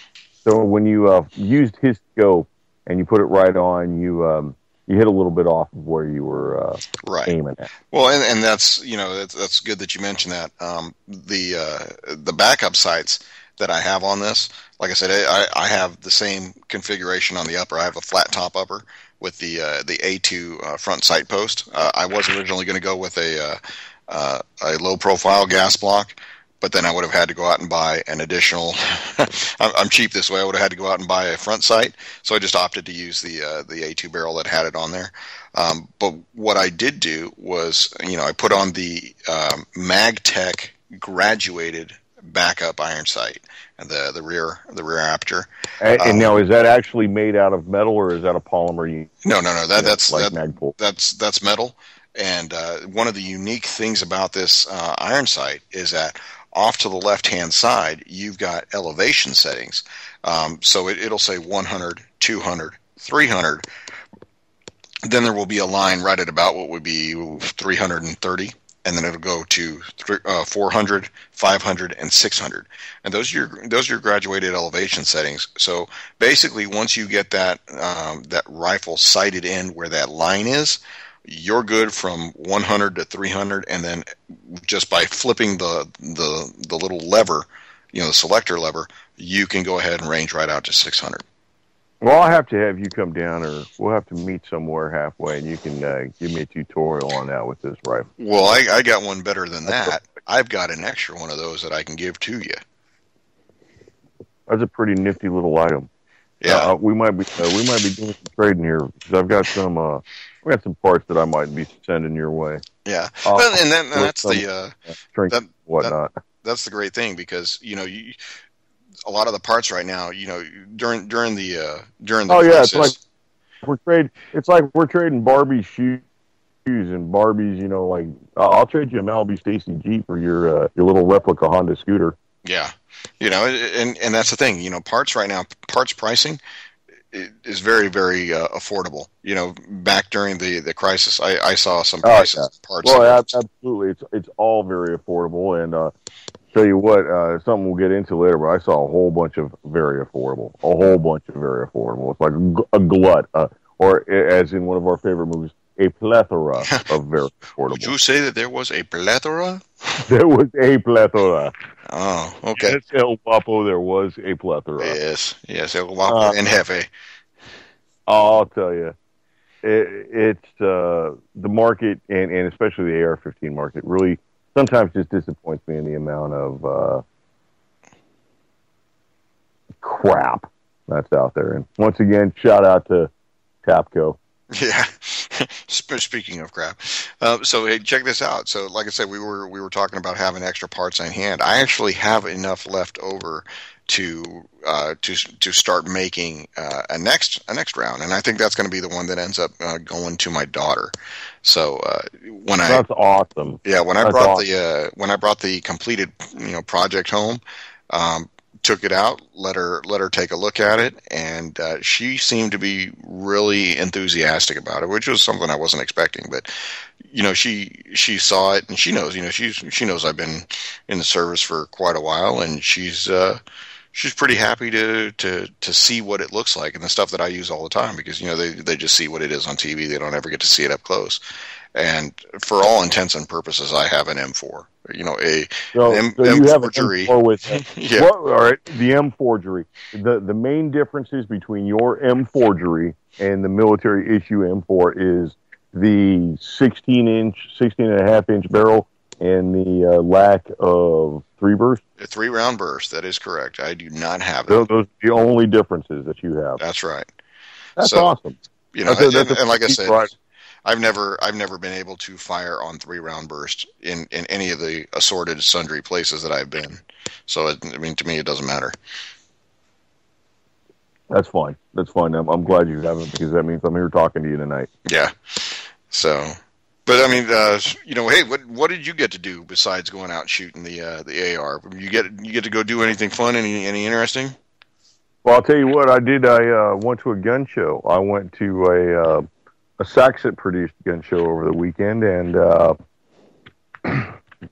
So when you used his scope and you put it right on, you hit a little bit off of where you were right. aiming at. Well, and that's, you know, that's good that you mentioned that. The backup sights that I have on this, like I said, I have the same configuration on the upper. I have a flat top upper with the A2 front sight post. I was originally going to go with a low profile gas block, but then I would have had to go out and buy an additional. I'm cheap this way. I would have had to go out and buy a front sight, so I just opted to use the A2 barrel that had it on there. But what I did do was, you know, I put on the MagTech graduated backup iron sight and the rear aperture. And now, is that actually made out of metal or is that a polymer? No. That's like Magpul. That's metal. And one of the unique things about this iron sight is that off to the left-hand side, you've got elevation settings. So it'll say 100, 200, 300. Then there will be a line right at about what would be 330. And then it'll go to 400, 500, and 600. And those are your graduated elevation settings. So basically, once you get that rifle sighted in where that line is, you're good from 100 to 300, and then just by flipping the little lever, you know, the selector lever, you can go ahead and range right out to 600. Well, I'll have to have you come down, or we'll have to meet somewhere halfway, and you can give me a tutorial on that with this rifle. Well, I got one better than that. I've got an extra one of those that I can give to you. That's a pretty nifty little item. Yeah, we might be doing some trading here because I've got some parts that I might be sending your way. Yeah, and that's the whatnot. That's the great thing, because you know a lot of the parts right now, you know, during the crisis, it's like we're trading Barbie's shoes and Barbie's, you know, like I'll trade you a Malibu Stacy Jeep for your little replica Honda scooter. Yeah, you know, and that's the thing, you know, parts right now, parts pricing is very, very affordable. You know, back during the crisis, I saw some prices. Parts. Well, absolutely, it's all very affordable, and tell you what, something we'll get into later, but I saw a whole bunch of very affordable. It's like a glut, or as in one of our favorite movies, a plethora of very affordable. Would you say that there was a plethora? There was a plethora. Oh, okay. Yes, El Guapo, there was a plethora. Yes, El Guapo and Jefe. I'll tell you, it's the market, and especially the AR-15 market, really sometimes just disappoints me in the amount of crap that's out there. And once again, shout out to Tapco. Yeah. Speaking of crap, so hey, check this out. So, like I said, we were talking about having extra parts on hand. I actually have enough left over to start making a next round, and I think that's going to be the one that ends up going to my daughter. So that's awesome. Yeah, when I brought the completed, you know, project home, took it out, let her take a look at it, and she seemed to be really enthusiastic about it, which was something I wasn't expecting. But you know, she saw it, and she knows, you know, she knows I've been in the service for quite a while, and she's pretty happy to see what it looks like and the stuff that I use all the time, because you know they just see what it is on TV. They don't ever get to see it up close. And for all intents and purposes, I have an M4. You know, M forgery. M4 with yeah. Well, all right, the M forgery. The main differences between your M forgery and the military issue M4 is the 16 and a half inch barrel and the lack of 3 burst. A 3-round burst. That is correct. I do not have that. Those are the only differences that you have. That's right. That's awesome. You know, and like I said, right. I've never been able to fire on 3-round burst in any of the assorted sundry places that I've been. So I mean, to me, it doesn't matter. That's fine. I'm glad you haven't, because that means I'm here talking to you tonight. Yeah. So But I mean, hey, what did you get to do besides going out shooting the AR? You get to go do anything fun, any interesting? Well, I'll tell you what I did. I went to a gun show. I went to a Saxit produced gun show over the weekend, and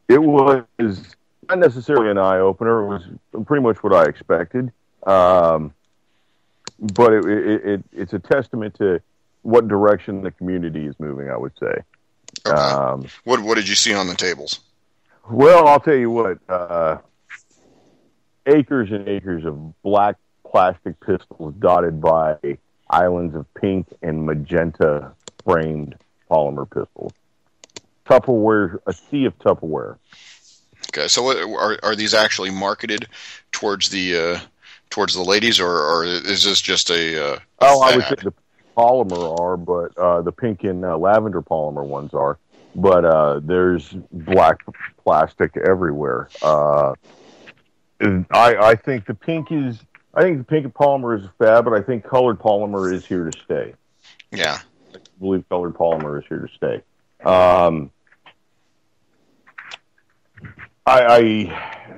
it was not necessarily an eye opener. It was pretty much what I expected, but it's a testament to what direction the community is moving, I would say. Okay. What did you see on the tables? Well, I'll tell you what. Acres and acres of black plastic pistols dotted by islands of pink and magenta framed polymer pistols. Tupperware, a sea of Tupperware. Okay, so are these actually marketed towards the ladies, or is this just a I would say the polymer are, but the pink and lavender polymer ones are. But there's black plastic everywhere. I think the pink polymer is fab, but I think colored polymer is here to stay. Yeah, I believe colored polymer is here to stay.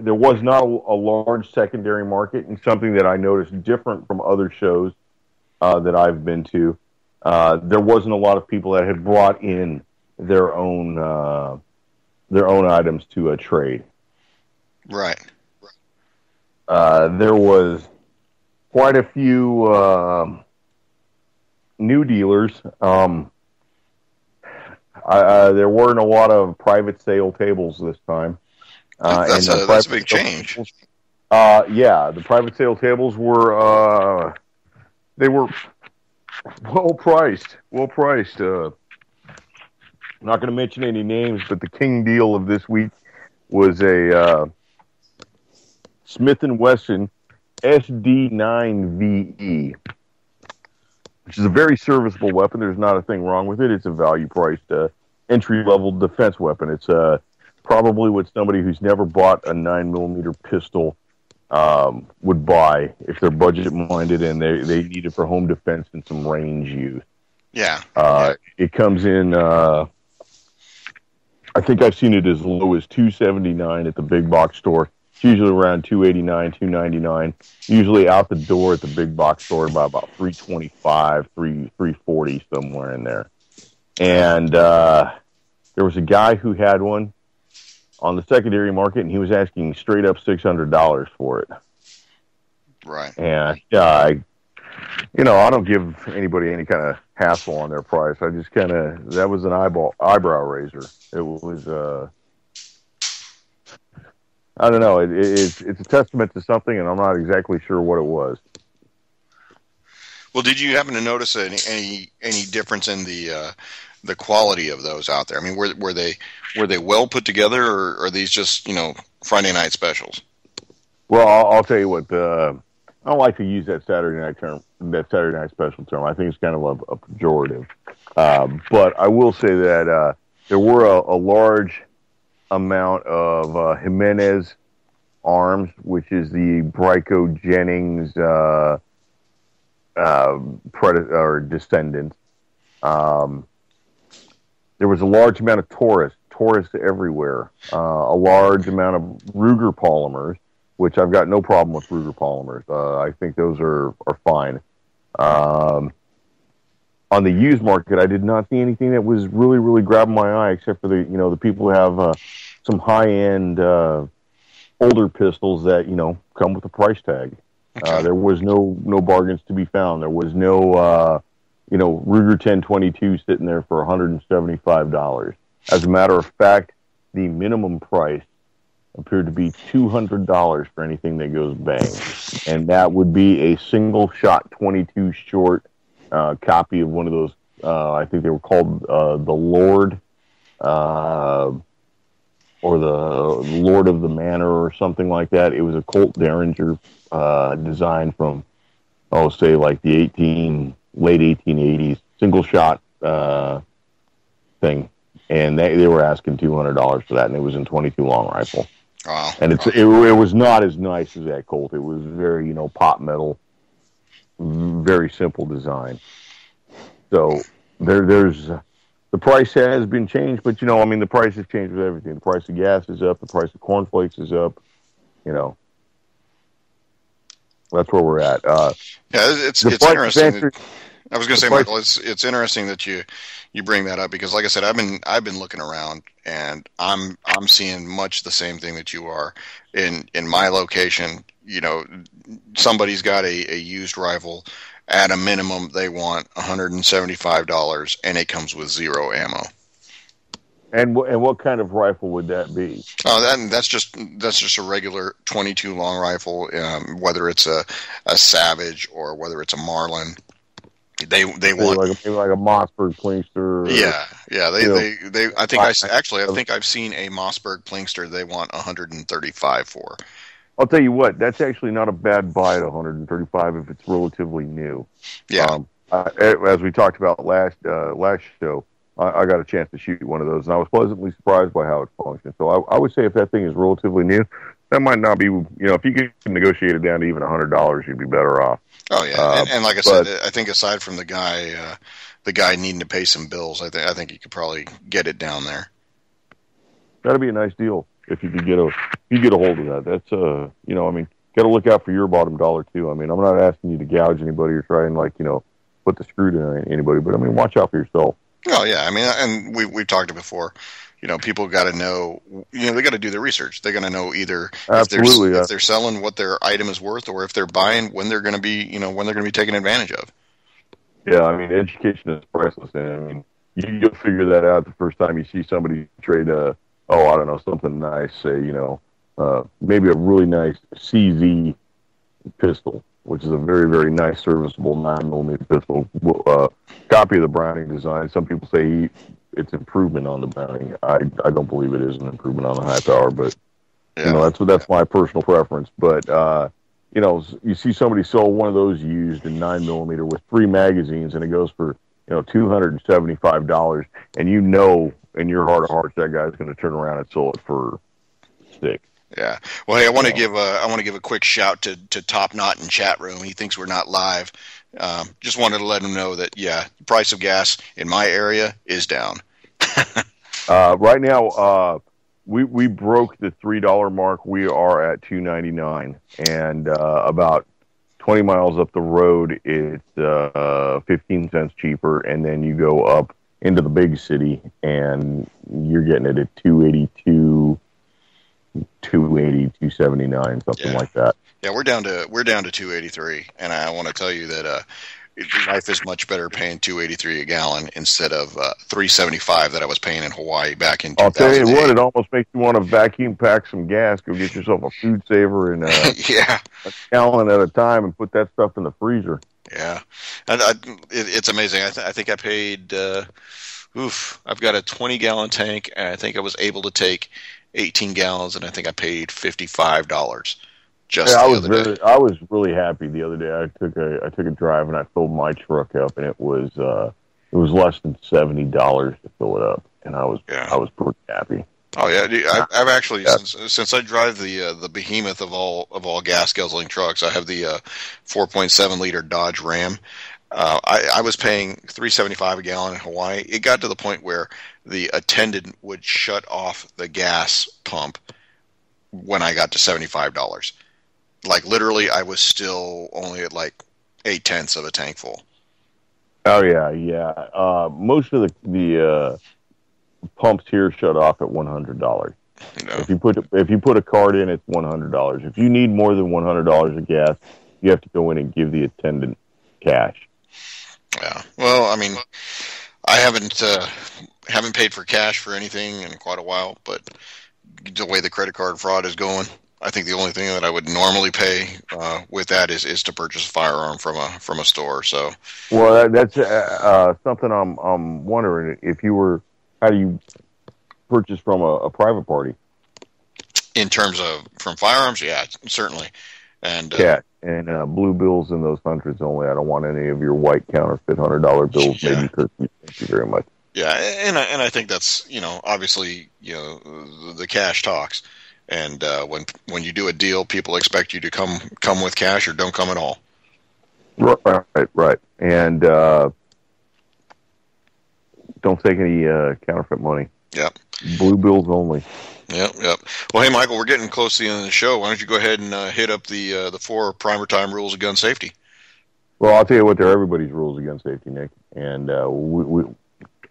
There was not a large secondary market, and something that I noticed different from other shows that I've been to. There wasn't a lot of people that had brought in their own items to a trade. Right. There was quite a few new dealers. There weren't a lot of private sale tables this time. That's a big change. Yeah, the private sale tables were they were well priced. I'm not going to mention any names, but the king deal of this week was a Smith & Wesson SD9VE, which is a very serviceable weapon. There's not a thing wrong with it. It's a value-priced entry-level defense weapon. It's probably what somebody who's never bought a 9mm pistol would buy if they're budget-minded and they need it for home defense and some range use. Yeah. It comes in... I think I've seen it as low as $279 at the big box store. It's usually around $289, $299. Usually out the door at the big box store by about $325, $340, somewhere in there. And there was a guy who had one on the secondary market, and he was asking straight up $600 for it. Right. And I don't give anybody any kind of hassle on their price. I just that was an eyebrow raiser. It was, I don't know. It's a testament to something, and I'm not exactly sure what it was. Well, did you happen to notice any difference in the quality of those out there? I mean, were they well put together, or are these just Friday night specials? Well, I'll tell you what. I don't like to use that Saturday night special term. I think it's kind of a pejorative. But I will say that there were a large amount of Jimenez arms, which is the Bryco Jennings descendants. There was a large amount of Taurus everywhere. A large amount of Ruger polymers, which I've got no problem with Ruger polymers. I think those are fine. On the used market, I did not see anything that was really, really grabbing my eye, except for the people who have some high-end older pistols that come with a price tag. Okay. There was no bargains to be found. There was no Ruger 1022 sitting there for $175. As a matter of fact, the minimum price appeared to be $200 for anything that goes bang, and that would be a single shot 22 short copy of one of those. I think they were called the Lord, or the Lord of the Manor, or something like that. It was a Colt Derringer design from, say like the late 1880s, single shot thing, and they were asking $200 for that, and it was in 22 long rifle. Wow. And it was not as nice as that Colt. It was very pot metal, very simple design. So there's the price has been changed, but I mean, the price has changed with everything. The price of gas is up. The price of cornflakes is up. That's where we're at. It's interesting. I was going to say, Michael, it's interesting that you bring that up because, like I said, I've been looking around and I'm seeing much the same thing that you are in my location. Somebody's got a used rifle. At a minimum, they want $175, and it comes with 0 ammo. And what kind of rifle would that be? Oh, that's just a regular 22 long rifle. Whether it's a Savage or whether it's a Marlin, they want maybe like a Mossberg Klingster. Yeah. I think I've seen a Mossberg Klingster. They want 135 for. I'll tell you what, that's actually not a bad buy at 135 if it's relatively new. Yeah. As we talked about last show, I got a chance to shoot one of those, and I was pleasantly surprised by how it functions. So I would say if that thing is relatively new, that might not be, if you could negotiate it down to even $100, you'd be better off. Oh yeah, and like I said, I think aside from the guy needing to pay some bills, I think you could probably get it down there. That'd be a nice deal. If you could get a hold of that, that's I mean, got to look out for your bottom dollar too. I mean, I'm not asking you to gouge anybody or try and put the screw to anybody, but I mean, watch out for yourself. Oh yeah, I mean, and we've talked it before. People got to know. They got to do their research. They're going to know either if they're selling what their item is worth, or if they're buying when they're going to be taken advantage of. Yeah, I mean, education is priceless, and I mean, you'll figure that out the first time you see somebody trade I don't know, something nice, say, maybe a really nice CZ pistol, which is a very, very nice, serviceable 9mm pistol. Copy of the Browning design. Some people say it's improvement on the Browning. I don't believe it is an improvement on the high power, but, that's my personal preference. But, you see somebody sell one of those used in 9mm with 3 magazines, and it goes for, $275, and in your heart of hearts, that guy's going to turn around and sell it for $6. Yeah. Well, hey, I want to give a quick shout to Top Knot in chat room. He thinks we're not live. Just wanted to let him know that the price of gas in my area is down. Right now, we broke the $3 mark. We are at $2.99, and about 20 miles up the road, it's 15 cents cheaper, and then you go up into the big city, and you're getting it at $2.82, $2.80, $2.79, something like that. Yeah, we're down to $2.83, and I want to tell you that life is much better paying $2.83 a gallon instead of $3.75 that I was paying in Hawaii back in 2008. I'll tell you what, it almost makes you want to vacuum pack some gas, go get yourself a food saver and a gallon at a time, and put that stuff in the freezer. Yeah, and it's amazing. I think I paid. I've got a 20-gallon tank, and I think I was able to take 18 gallons, and I think I paid $55 just the other day. I was really happy the other day. I took a drive, and I filled my truck up, and it was less than $70 to fill it up, and I was pretty happy. Oh yeah, I've actually since I drive the behemoth of all gas guzzling trucks, I have the 4.7 liter Dodge Ram. I was paying $3.75 a gallon in Hawaii. It got to the point where the attendant would shut off the gas pump when I got to $75. Like literally, I was still only at like 0.8 of a tank full. Oh yeah. Most of the pumps here shut off at $100. If you put a card in, it's $100. If you need more than $100 of gas, you have to go in and give the attendant cash. Yeah. Well, I mean, I haven't paid for cash for anything in quite a while, but the way the credit card fraud is going, I think the only thing that I would normally pay with that is to purchase a firearm from a store. So, well, that's something I'm wondering if you were. How do you purchase from a private party? In terms of from firearms, yeah, certainly. And cash and blue bills in those hundreds only. I don't want any of your white counterfeit $100 bills. Yeah. Maybe thank you very much. Yeah, and I think that's obviously the cash talks. And when you do a deal, people expect you to come with cash or don't come at all. Right. And don't take any counterfeit money. Yep. Blue bills only. Yep. Well, hey, Michael, we're getting close to the end of the show. Why don't you go ahead and hit up the 4 PrimerTime rules of gun safety? Well, I'll tell you what, they're everybody's rules of gun safety, Nick, and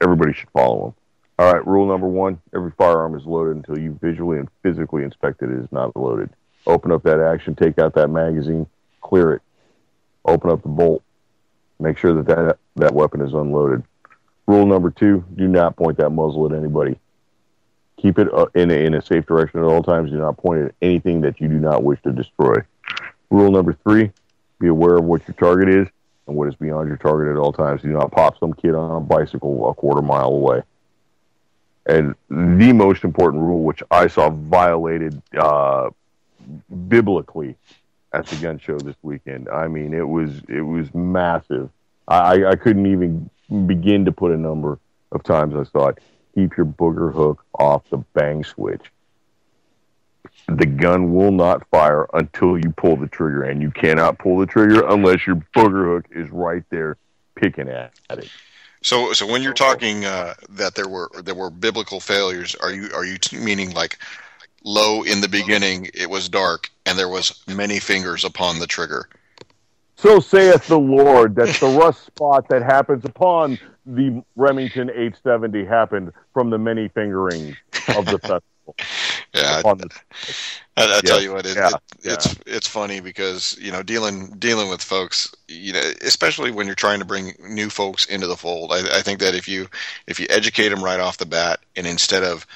everybody should follow them. All right, rule number 1, every firearm is loaded until you visually and physically inspect it is not loaded. Open up that action, take out that magazine, clear it. Open up the bolt. Make sure that weapon is unloaded. Rule number 2, do not point that muzzle at anybody. Keep it in a safe direction at all times. Do not point it at anything that you do not wish to destroy. Rule number 3, be aware of what your target is and what is beyond your target at all times. Do not pop some kid on a bicycle a quarter mile away. And the most important rule, which I saw violated biblically at the gun show this weekend. I mean, it was massive. I couldn't even begin to put a number of times I saw it. Keep your booger hook off the bang switch. The gun will not fire until you pull the trigger, and you cannot pull the trigger unless your booger hook is right there picking at it. So when you're talking that there were biblical failures, are you meaning like low in the beginning, it was dark, and there was many fingers upon the trigger? So saith the Lord, that the rust spot that happens upon the Remington 870 happened from the many fingerings of the festival. Yeah, I tell you what, it's funny because, you know, dealing with folks, you know, especially when you're trying to bring new folks into the fold. I think that if you educate them right off the bat, and instead of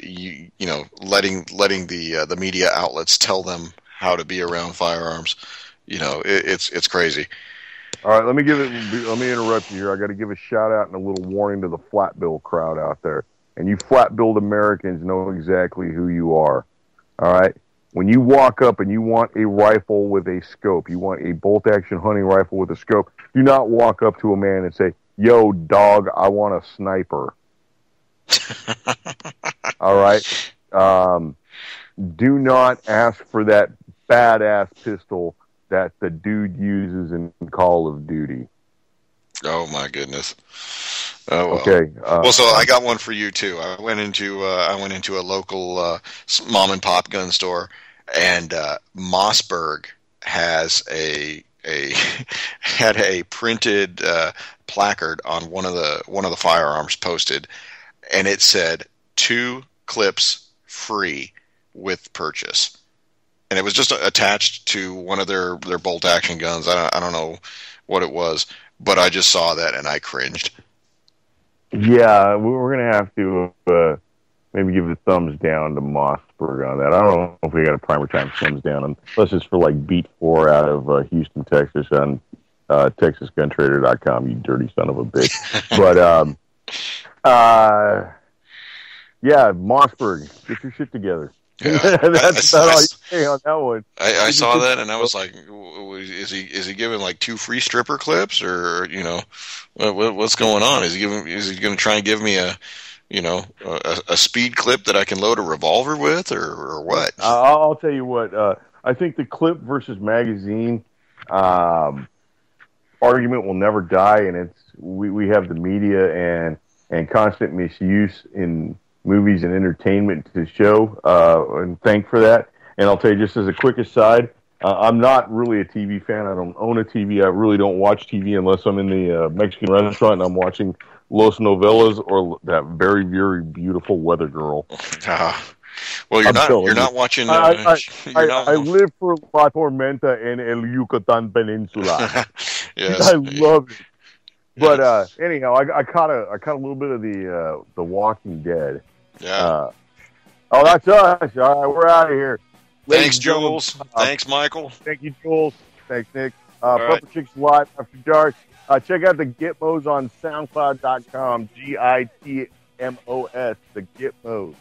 you know letting the media outlets tell them how to be around firearms, you know, it's crazy. All right, let me interrupt you here. I got to give a shout out and a little warning to the flat bill crowd out there. And you flat-billed Americans know exactly who you are. All right? When you walk up and you want a rifle with a scope, you want a bolt-action hunting rifle with a scope, do not walk up to a man and say, "Yo, dog, I want a sniper." All right? Do not ask for that badass pistol that the dude uses in Call of Duty. Oh, my goodness. Oh, well. Okay. Well, so I got one for you too. I went into a local mom and pop gun store, and Mossberg has had a printed placard on one of the firearms posted, and it said 2 clips free with purchase, and it was just attached to one of their bolt action guns. I don't know what it was, but I just saw that and I cringed. Yeah, we're going to have to maybe give a thumbs down to Mossberg on that. I don't know if we got a PrimerTime thumbs down, unless it's for like Beat 4 out of Houston, Texas on TexasGunTrader.com, you dirty son of a bitch. But, yeah, Mossberg, get your shit together. Yeah, that's all you say on that one. I saw that and I was like, is he giving like 2 free stripper clips, or, you know, what's going on? Is he going to try and give me a speed clip that I can load a revolver with, or what? I'll tell you what. I think the clip versus magazine argument will never die, and we have the media and constant misuse in movies and entertainment to show, and thank for that. And I'll tell you, just as a quick aside, I'm not really a TV fan. I don't own a TV. I really don't watch TV unless I'm in the Mexican restaurant and I'm watching Los Novelas or that very, very beautiful Weather Girl. Well, you're not watching. I live for La Tormenta in El Yucatan Peninsula. Yes, I love it. But anyhow, I caught a little bit of the Walking Dead. Yeah. Oh, that's us. All right, we're out of here. Thanks, Jules. Thanks, Michael. Thank you, Jules. Thanks, Nick. Purple Chicks Live After Dark. Check out the Gitmos on SoundCloud.com. GITMOS. The Gitmos.